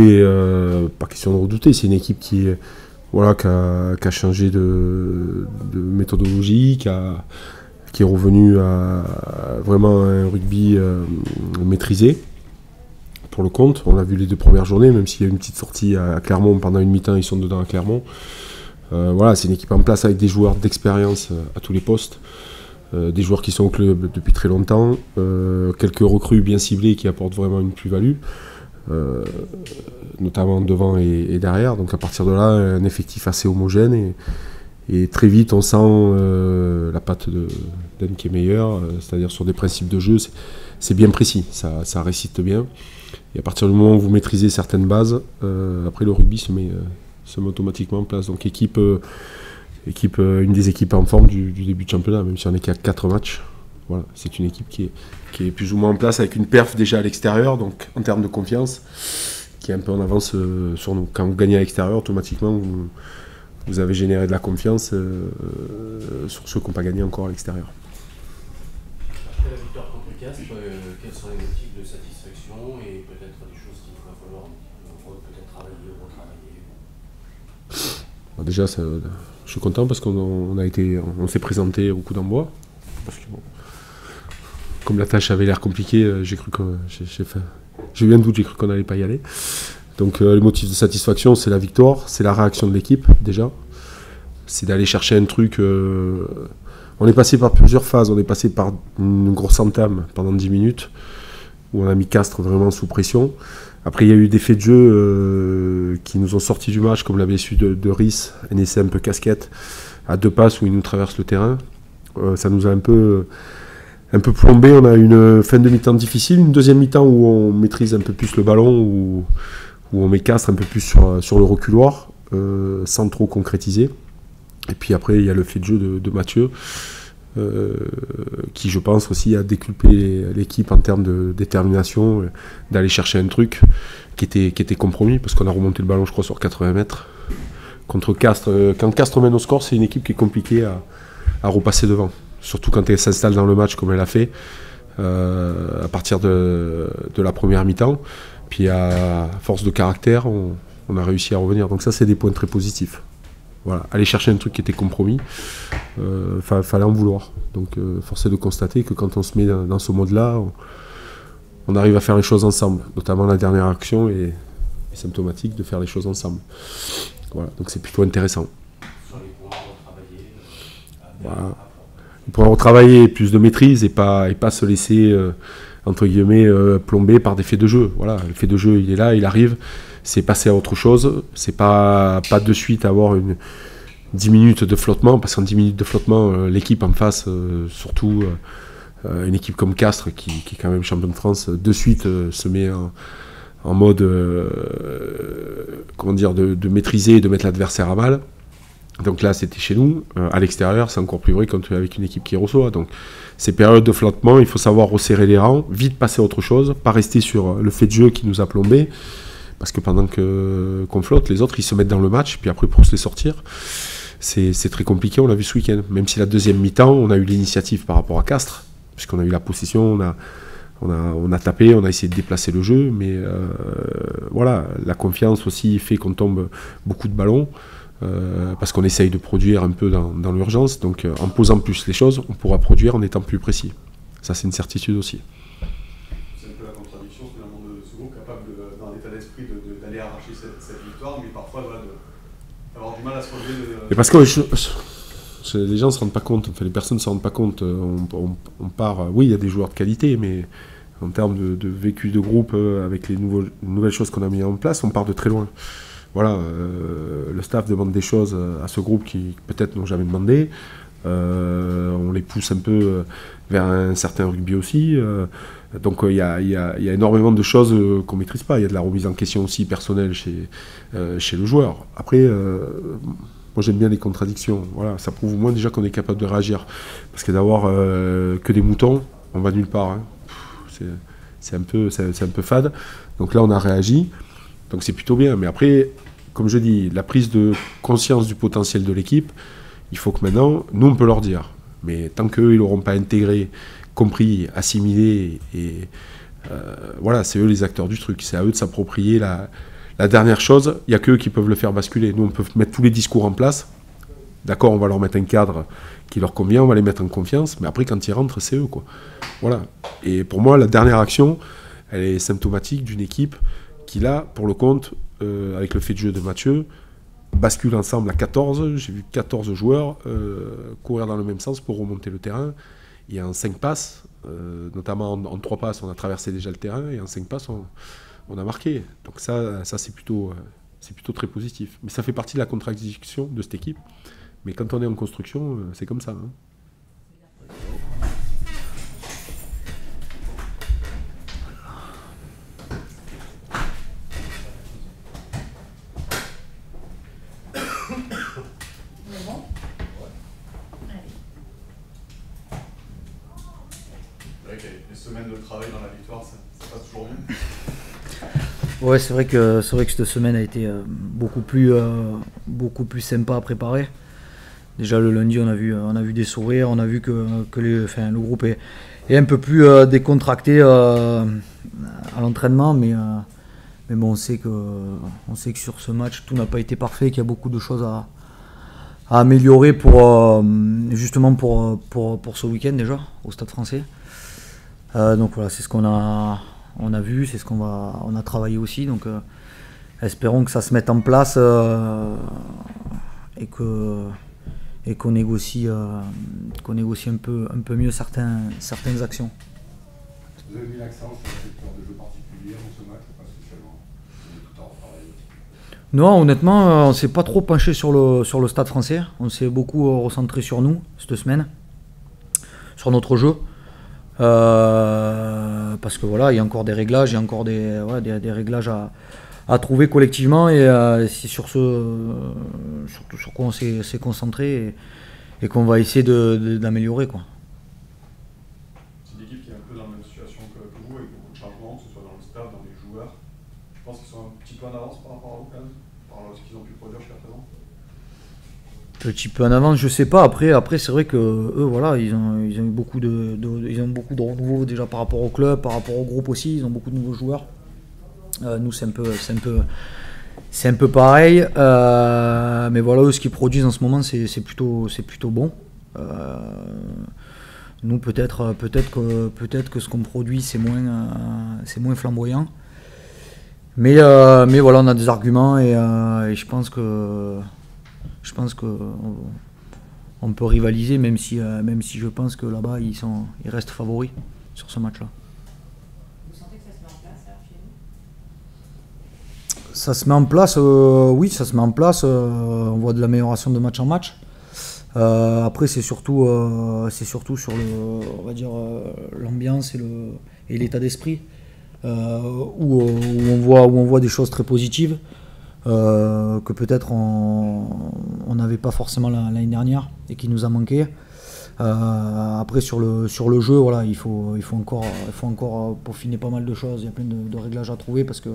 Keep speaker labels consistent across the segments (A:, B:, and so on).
A: redouter, pas question de redouter, c'est une équipe qui a changé de méthodologie, qui est revenue à vraiment un rugby maîtrisé pour le compte. On l'a vu les 2 premières journées, même s'il y a une petite sortie à Clermont pendant une mi-temps, ils sont dedans à Clermont. Voilà, c'est une équipe en place avec des joueurs d'expérience à tous les postes, des joueurs qui sont au club depuis très longtemps, quelques recrues bien ciblées qui apportent vraiment une plus-value, notamment devant et derrière. Donc à partir de là, un effectif assez homogène et très vite on sent la patte d'Anne qui est meilleure, c'est-à-dire sur des principes de jeu, c'est bien précis, ça récite bien. Et à partir du moment où vous maîtrisez certaines bases, après le rugby se met automatiquement en place. Donc une des équipes en forme du début de championnat, même si on n'est qu'à 4 matchs. Voilà, c'est une équipe qui est plus ou moins en place avec une perf déjà à l'extérieur, donc en termes de confiance, qui est un peu en avance sur nous. Quand vous gagnez à l'extérieur, automatiquement, vous avez généré de la confiance sur ceux qui n'ont pas gagné encore à l'extérieur.
B: Après la victoire contre Castres, quels sont les motifs de satisfaction et peut-être des choses qu'il va falloir peut-être travailler ou retravailler?
A: Déjà, je suis content parce qu'on s'est présenté au coup d'envoi. Parce que, bon, comme la tâche avait l'air compliquée, j'ai eu un doute, j'ai cru qu'on n'allait pas y aller. Donc le motif de satisfaction, c'est la victoire, c'est la réaction de l'équipe déjà. C'est d'aller chercher un truc. On est passé par plusieurs phases, on est passé par une grosse entame pendant 10 minutes, où on a mis Castres vraiment sous pression. Après, il y a eu des faits de jeu qui nous ont sortis du match, comme la blessure de Rhys, un essai un peu casquette, à 2 passes où il nous traverse le terrain. Ça nous a un peu plombé. On a une fin de mi-temps difficile, une deuxième mi-temps où on maîtrise un peu plus le ballon, où on met Castres un peu plus sur le reculoir, sans trop concrétiser. Et puis après, il y a le fait de jeu de Mathieu, qui, je pense, aussi a déculpé l'équipe en termes de détermination, d'aller chercher un truc qui était compromis, parce qu'on a remonté le ballon, je crois, sur 80 mètres. Contre Castres, quand Castres mène au score, c'est une équipe qui est compliquée à repasser devant. Surtout quand elle s'installe dans le match comme elle a fait, à partir de la première mi-temps. Puis à force de caractère, on a réussi à revenir. Donc ça, c'est des points très positifs. Voilà, aller chercher un truc qui était compromis, fallait en vouloir. Donc force est de constater que quand on se met dans ce mode-là, on arrive à faire les choses ensemble. Notamment la dernière action est symptomatique de faire les choses ensemble. Voilà, donc c'est plutôt intéressant.
B: Sur les points à retravailler,
A: voilà. Pour retravailler plus de maîtrise et pas se laisser entre guillemets plomber par des faits de jeu. Voilà, le fait de jeu, il est là, il arrive. C'est passer à autre chose, c'est pas de suite avoir 10 minutes de flottement, parce qu'en 10 minutes de flottement, l'équipe en face, surtout une équipe comme Castres, qui est quand même champion de France, de suite se met en mode comment dire, de maîtriser et de mettre l'adversaire à mal. Donc là, c'était chez nous. À l'extérieur, c'est encore plus vrai quand tu es avec une équipe qui reçoit. Donc ces périodes de flottement, il faut savoir resserrer les rangs, vite passer à autre chose, pas rester sur le fait de jeu qui nous a plombé. Parce que pendant qu'on flotte, les autres, ils se mettent dans le match, puis après, pour se les sortir, c'est très compliqué, on l'a vu ce week-end. Même si la deuxième mi-temps, on a eu l'initiative par rapport à Castres, puisqu'on a eu la possession, on a tapé, on a essayé de déplacer le jeu, mais voilà, la confiance aussi fait qu'on tombe beaucoup de ballons, parce qu'on essaye de produire un peu dans l'urgence. Donc en posant plus les choses, on pourra produire en étant plus précis. Ça, c'est une certitude aussi.
C: D'aller arracher cette victoire, mais parfois d'avoir du mal à se relever.
A: Et parce que les gens ne se rendent pas compte, enfin, les personnes ne se rendent pas compte. On part, oui, il y a des joueurs de qualité, mais en termes de vécu de groupe, avec les nouvelles choses qu'on a mises en place, on part de très loin. Voilà, le staff demande des choses à ce groupe qui peut-être n'ont jamais demandé. On les pousse un peu vers un certain rugby aussi. Donc il y a énormément de choses qu'on ne maîtrise pas. Il y a de la remise en question aussi personnelle chez le joueur. Après, moi j'aime bien les contradictions. Voilà, ça prouve au moins déjà qu'on est capable de réagir. Parce que d'avoir que des moutons, on va nulle part. Hein. C'est un peu fade. Donc là on a réagi. Donc c'est plutôt bien. Mais après, comme je dis, la prise de conscience du potentiel de l'équipe, il faut que maintenant, nous on peut leur dire. Mais tant qu'eux ils l'auront pas intégré, compris, assimilé, et voilà, c'est eux les acteurs du truc. C'est à eux de s'approprier La dernière chose, il n'y a qu'eux qui peuvent le faire basculer. Nous, on peut mettre tous les discours en place. D'accord, on va leur mettre un cadre qui leur convient, on va les mettre en confiance, mais après, quand ils rentrent, c'est eux, quoi. Voilà. Et pour moi, la dernière action, elle est symptomatique d'une équipe qui, là, pour le compte, avec le fait de jeu de Mathieu, bascule ensemble à 14. J'ai vu 14 joueurs courir dans le même sens pour remonter le terrain. Et en 5 passes, notamment en 3 passes, on a traversé déjà le terrain, et en 5 passes, on a marqué. Donc ça c'est plutôt très positif. Mais ça fait partie de la contradiction de cette équipe. Mais quand on est en construction, c'est comme ça. Hein.
C: Les semaines de travail dans la victoire, ça passe toujours mieux.
D: Ouais, c'est vrai que cette semaine a été beaucoup plus sympa à préparer. Déjà le lundi, on a vu des sourires, on a vu que le groupe est un peu plus décontracté à l'entraînement, mais bon, on sait que sur ce match, tout n'a pas été parfait, qu'il y a beaucoup de choses à améliorer justement pour ce week-end déjà au Stade Français. Donc voilà, c'est ce qu'on a vu, c'est ce qu'on a travaillé aussi. Donc espérons que ça se mette en place et qu'on négocie un peu mieux certaines actions.
E: Vous avez mis l'accent sur un secteur de jeu particulier dans ce match ou pas spécialement? Tout en travail.
D: Non, honnêtement, on ne s'est pas trop penché sur le Stade Français. On s'est beaucoup recentré sur nous cette semaine, sur notre jeu. Parce que voilà, il y a encore des réglages, il y a encore des réglages à trouver collectivement, et c'est sur quoi on s'est concentré et qu'on va essayer d'améliorer, quoi.
C: C'est une équipe qui est un peu dans la même situation que vous, avec beaucoup de changements, que ce soit dans le staff, dans les joueurs. Je pense qu'ils sont un petit peu en avance par rapport à vous, quand même, par rapport à ce qu'ils ont pu produire jusqu'à présent.
D: Petit peu en avance, je sais pas. Après c'est vrai que eux, voilà, ils ont eu beaucoup de renouveau déjà par rapport au club, par rapport au groupe aussi. Ils ont beaucoup de nouveaux joueurs. Nous, c'est un peu pareil. Mais voilà, eux, ce qu'ils produisent en ce moment, c'est plutôt bon. Nous, peut-être que ce qu'on produit, c'est moins flamboyant. Mais voilà, on a des arguments, et je pense qu'on peut rivaliser, même si je pense que là-bas ils restent favoris sur ce match-là.
F: Vous sentez que ça se met en place chez vous?
D: Ça se met en place, oui, ça se met en place. On voit de l'amélioration de match en match. Après, c'est surtout sur on va dire, l'ambiance et l'état d'esprit, où on voit des choses très positives. Que peut-être on n'avait pas forcément l'année dernière et qui nous a manqué. Après sur le jeu, voilà, il faut encore peaufiner pas mal de choses. Il y a plein de réglages à trouver, parce que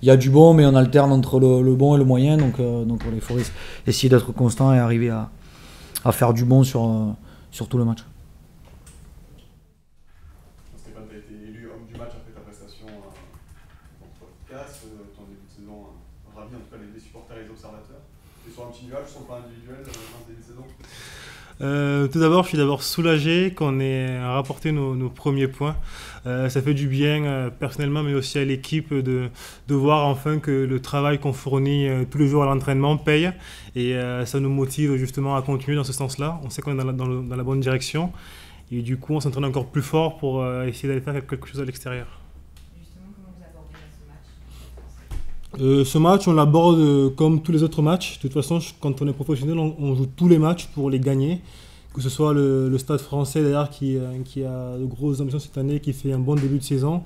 D: il y a du bon, mais on alterne entre le bon et le moyen. Donc voilà, il faut essayer d'être constant et arriver à faire du bon sur tout le match.
C: Stéphane, tu as été élu homme du match après ta prestation contre Casse, ton début de saison ravi, en tout cas les supporters et les observateurs. Tu es sur un petit nuage sur le plan individuel dans ce début de saison?
G: Tout d'abord, je suis soulagé qu'on ait rapporté nos premiers points. Ça fait du bien personnellement, mais aussi à l'équipe de voir enfin que le travail qu'on fournit tous les jours à l'entraînement paye, et ça nous motive justement à continuer dans ce sens-là. On sait qu'on est dans la bonne direction, et du coup on s'entraîne encore plus fort pour essayer d'aller faire quelque chose à l'extérieur.
F: Justement, comment vous abordez ce match?
G: Ce match, on l'aborde comme tous les autres matchs. De toute façon, quand on est professionnel, on joue tous les matchs pour les gagner. Que ce soit le Stade Français d'ailleurs qui a de grosses ambitions cette année, qui fait un bon début de saison.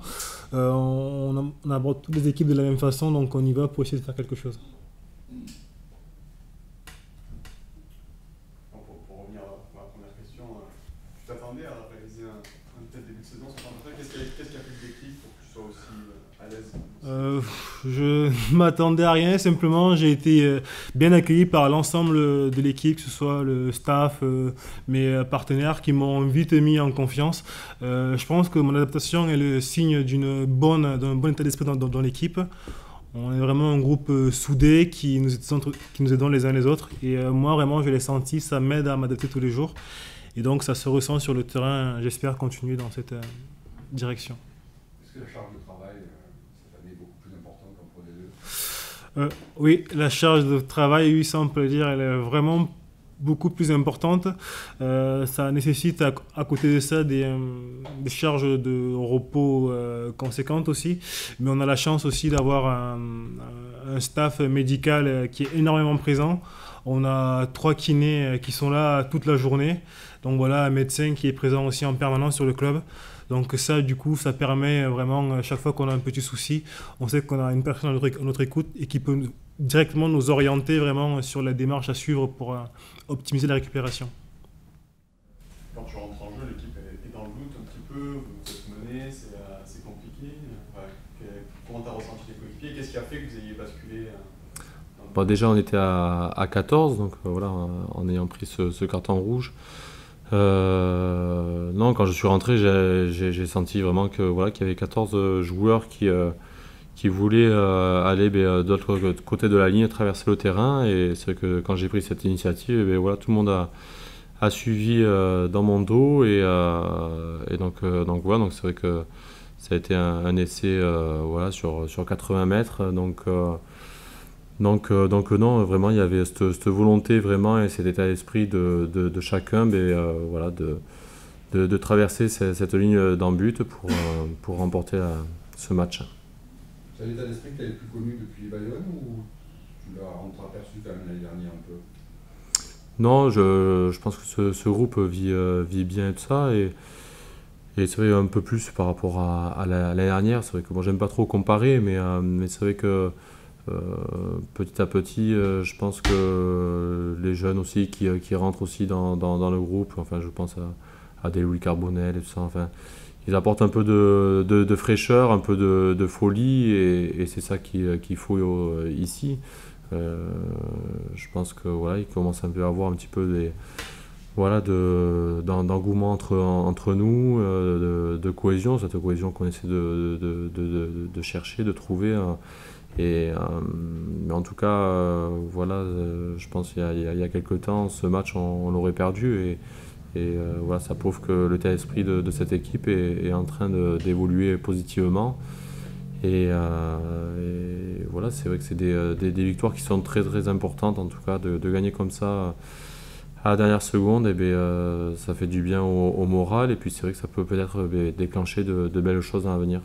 G: On aborde toutes les équipes de la même façon, donc on y va pour essayer de faire quelque chose.
C: Pour revenir à ma première question, tu t'attendais à réaliser un tel début de saison sur ton entrée? Qu'est-ce qui a fait le déclic pour que tu sois aussi à l'aise?
G: Je ne m'attendais à rien, simplement j'ai été bien accueilli par l'ensemble de l'équipe, que ce soit le staff, mes partenaires qui m'ont vite mis en confiance. Je pense que mon adaptation est le signe d'un bon état d'esprit dans l'équipe. On est vraiment un groupe soudé qui nous aidons les uns les autres. Et moi, vraiment, je l'ai senti, ça m'aide à m'adapter tous les jours. Et donc, ça se ressent sur le terrain. J'espère continuer dans cette direction.
E: Est-ce que la charge de travail, cette année, est beaucoup plus importante qu'en Pro D2 ?
G: Oui, la charge de travail, oui, ça on peut le dire, elle est vraiment beaucoup plus importante. Ça nécessite à côté de ça des charges de repos conséquentes aussi. Mais on a la chance aussi d'avoir un staff médical qui est énormément présent. On a 3 kinés qui sont là toute la journée. Donc voilà, un médecin qui est présent aussi en permanence sur le club. Donc ça, du coup, ça permet vraiment, chaque fois qu'on a un petit souci, on sait qu'on a une personne à notre écoute et qui peut directement nous orienter vraiment sur la démarche à suivre pour optimiser la récupération.
C: Quand tu rentres en jeu, l'équipe est dans le doute un petit peu, vous êtes mené, c'est compliqué. Comment tu as ressenti les coéquipiers? Qu'est-ce qui a fait que vous ayez basculé
A: Bon, déjà, on était à 14, donc voilà, en ayant pris ce carton rouge. Non, quand je suis rentré, j'ai senti vraiment que voilà, qu'il y avait 14 joueurs qui voulaient aller de l'autre côté de la ligne, traverser le terrain. Et c'est vrai que quand j'ai pris cette initiative, voilà, tout le monde a suivi dans mon dos. Et donc voilà, donc c'est vrai que ça a été un essai voilà, sur 80 mètres. Donc non, vraiment, il y avait cette volonté vraiment et cet état d'esprit de chacun voilà, de traverser cette ligne d'en-but pour remporter ce match.
E: C'est un état d'esprit que tu avais plus connu depuis Bayonne ou tu l'as entreaperçu quand même l'année dernière un peu?
A: Non, je pense que ce groupe vit bien tout ça et c'est vrai un peu plus par rapport à l'année dernière. C'est vrai que moi j'aime pas trop comparer, mais c'est vrai que petit à petit, je pense que les jeunes aussi qui rentrent aussi dans le groupe, enfin je pense à des Louis Carbonel et tout ça, enfin, ils apportent un peu de fraîcheur, un peu de folie et c'est ça qu'il faut ici. Je pense que voilà, il commence un peu à avoir un petit peu d'engouement entre nous, de cohésion, cette cohésion qu'on essaie de chercher, de trouver. Mais en tout cas, voilà, je pense qu'il y a quelques temps, ce match, on l'aurait perdu. Et voilà, ça prouve que l'état d'esprit de cette équipe est en train d'évoluer positivement. Et voilà, c'est vrai que c'est des victoires qui sont très très importantes, en tout cas, de gagner comme ça à la dernière seconde, ça fait du bien au moral. Et puis c'est vrai que ça peut peut-être déclencher de belles choses à l'avenir.